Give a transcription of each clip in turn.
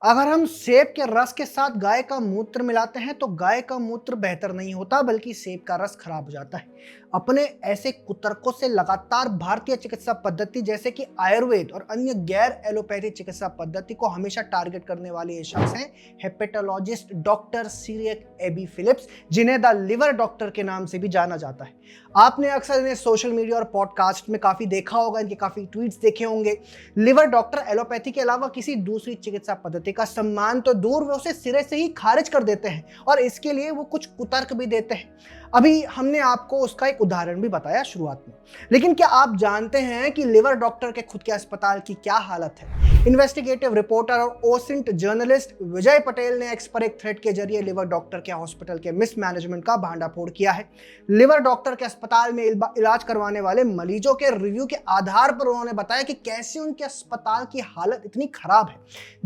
अगर हम सेब के रस के साथ गाय का मूत्र मिलाते हैं तो गाय का मूत्र बेहतर नहीं होता बल्कि सेब का रस खराब हो जाता है। अपने ऐसे कुतर्कों से लगातार भारतीय चिकित्सा पद्धति जैसे कि आयुर्वेद और अन्य गैर एलोपैथी चिकित्सा पद्धति को हमेशा टारगेट करने वाले ये शख्स हैं हेपेटोलॉजिस्ट डॉक्टर सिरियक एबी फिलिप्स, जिन्हें द लिवर डॉक्टर के नाम से भी जाना जाता है। आपने अक्सर इन्हें सोशल मीडिया और पॉडकास्ट में काफी देखा होगा, इनके काफी ट्वीट्स देखे होंगे। लिवर डॉक्टर एलोपैथी के अलावा किसी दूसरी चिकित्सा पद्धति का सम्मान तो दूर, वे उसे सिरे से ही खारिज कर देते हैं और इसके लिए वो कुछ कुतर्क भी देते हैं। अभी हमने आपको उसका एक उदाहरण भी बताया शुरुआत में। लेकिन क्या आप जानते हैं कि लिवर डॉक्टर के खुद के अस्पताल की क्या हालत है? इन्वेस्टिगेटिव रिपोर्टर और ओसिंट जर्नलिस्ट विजय पटेल ने एक्स पर एक थ्रेड के जरिए लिवर डॉक्टर के हॉस्पिटल के मिसमैनेजमेंट का भांडाफोड़ किया है। लिवर डॉक्टर के अस्पताल में इलाज करवाने वाले मरीजों के रिव्यू के आधार पर उन्होंने बताया कि कैसे उनके अस्पताल की हालत इतनी खराब है।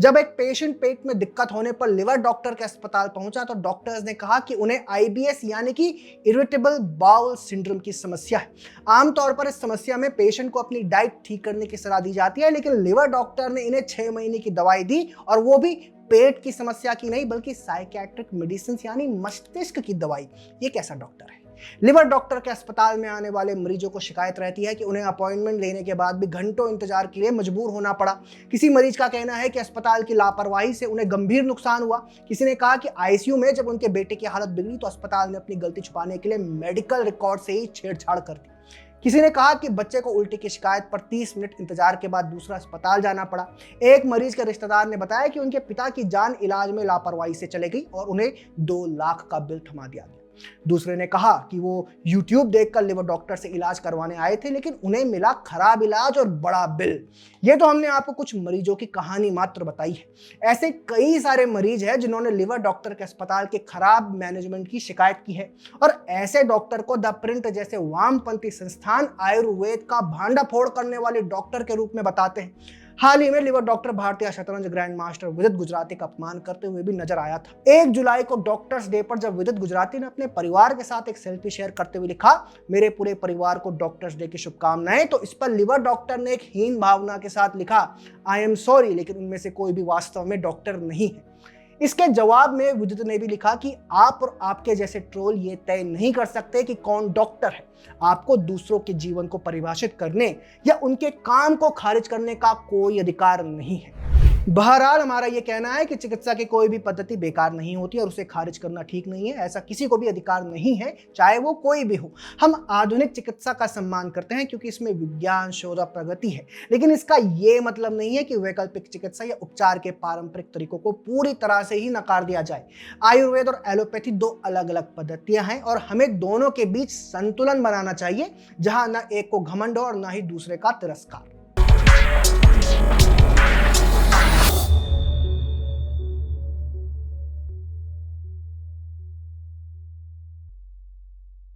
जब एक पेशेंट पेट में दिक्कत होने पर लिवर डॉक्टर के अस्पताल पहुंचा तो डॉक्टर्स ने कहा कि उन्हें आईबीएस यानी कि इरिटेबल बाउल सिंड्रोम की समस्या है। आमतौर पर इस समस्या में पेशेंट को अपनी डाइट ठीक करने की सलाह दी जाती है, लेकिन लिवर डॉक्टर ने इन्हें 6 महीने की दवाई दी और वो भी पेट की समस्या की नहीं बल्कि साइकियाट्रिक मेडिसिन यानी मस्तिष्क की दवाई। ये कैसा डॉक्टर है? लिवर डॉक्टर के अस्पताल में आने वाले मरीजों को शिकायत रहती है कि उन्हें अपॉइंटमेंट लेने के बाद भी घंटों इंतजार के लिए मजबूर होना पड़ा। किसी मरीज का कहना है कि अस्पताल की लापरवाही से उन्हें गंभीर नुकसान हुआ। किसी ने कहा कि आईसीयू में जब उनके बेटे की हालत बिगड़ी तो अस्पताल ने अपनी गलती छुपाने के लिए मेडिकल रिकॉर्ड से ही छेड़छाड़ कर दी। किसी ने कहा कि बच्चे को उल्टी की शिकायत पर 30 मिनट इंतजार के बाद दूसरा अस्पताल जाना पड़ा। एक मरीज के रिश्तेदार ने बताया कि उनके पिता की जान इलाज में लापरवाही से चले गई और उन्हें 2 लाख का बिल थमा दिया गया। दूसरे ने कहा कि वो YouTube देखकर लिवर डॉक्टर से इलाज करवाने आए थे, लेकिन उन्हें मिला खराब इलाज और बड़ा बिल। ये तो हमने आपको कुछ मरीजों की कहानी मात्र बताई है। ऐसे कई सारे मरीज हैं जिन्होंने लिवर डॉक्टर के अस्पताल के खराब मैनेजमेंट की शिकायत की है और ऐसे डॉक्टर को द प्रिंट जैसे वामपंथी संस्थान आयुर्वेद का भांडाफोड़ करने वाले डॉक्टर के रूप में बताते हैं। हाल ही में लिवर डॉक्टर भारतीय शतरंज ग्रैंड मास्टर विदित गुजराती का अपमान करते हुए भी नजर आया था। 1 जुलाई को डॉक्टर्स डे पर जब विदित गुजराती ने अपने परिवार के साथ एक सेल्फी शेयर करते हुए लिखा, मेरे पूरे परिवार को डॉक्टर्स डे की शुभकामनाएं, तो इस पर लिवर डॉक्टर ने एक हीन भावना के साथ लिखा, आई एम सॉरी, लेकिन उनमें से कोई भी वास्तव में डॉक्टर नहीं है। इसके जवाब में विदित ने भी लिखा कि आप और आपके जैसे ट्रोल ये तय नहीं कर सकते कि कौन डॉक्टर है। आपको दूसरों के जीवन को परिभाषित करने या उनके काम को खारिज करने का कोई अधिकार नहीं है। बहरहाल हमारा ये कहना है कि चिकित्सा की कोई भी पद्धति बेकार नहीं होती और उसे खारिज करना ठीक नहीं है। ऐसा किसी को भी अधिकार नहीं है, चाहे वो कोई भी हो। हम आधुनिक चिकित्सा का सम्मान करते हैं क्योंकि इसमें विज्ञान, शोध और प्रगति है, लेकिन इसका ये मतलब नहीं है कि वैकल्पिक चिकित्सा या उपचार के पारंपरिक तरीकों को पूरी तरह से ही नकार दिया जाए। आयुर्वेद और एलोपैथी 2 अलग अलग पद्धतियां हैं और हमें दोनों के बीच संतुलन बनाना चाहिए, जहां न एक को घमंड हो और न ही दूसरे का तिरस्कार।